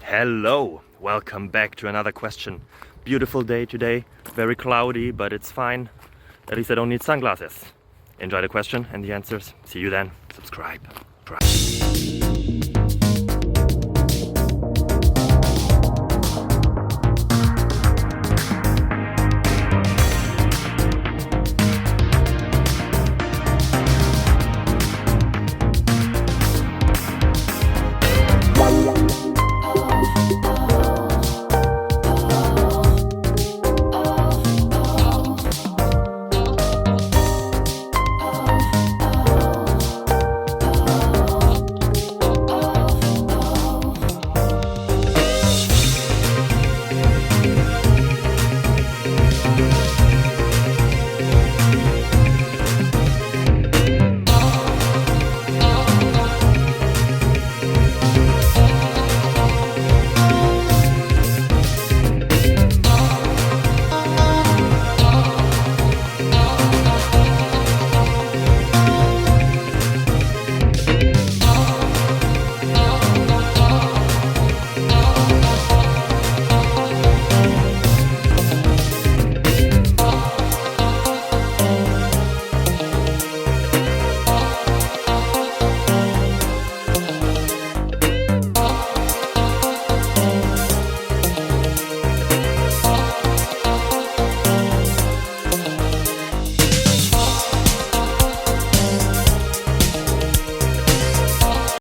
Hello, welcome back to another question. Beautiful day today, very cloudy, but it's fine. At least I don't need sunglasses. Enjoy the question and the answers. See you then. Subscribe.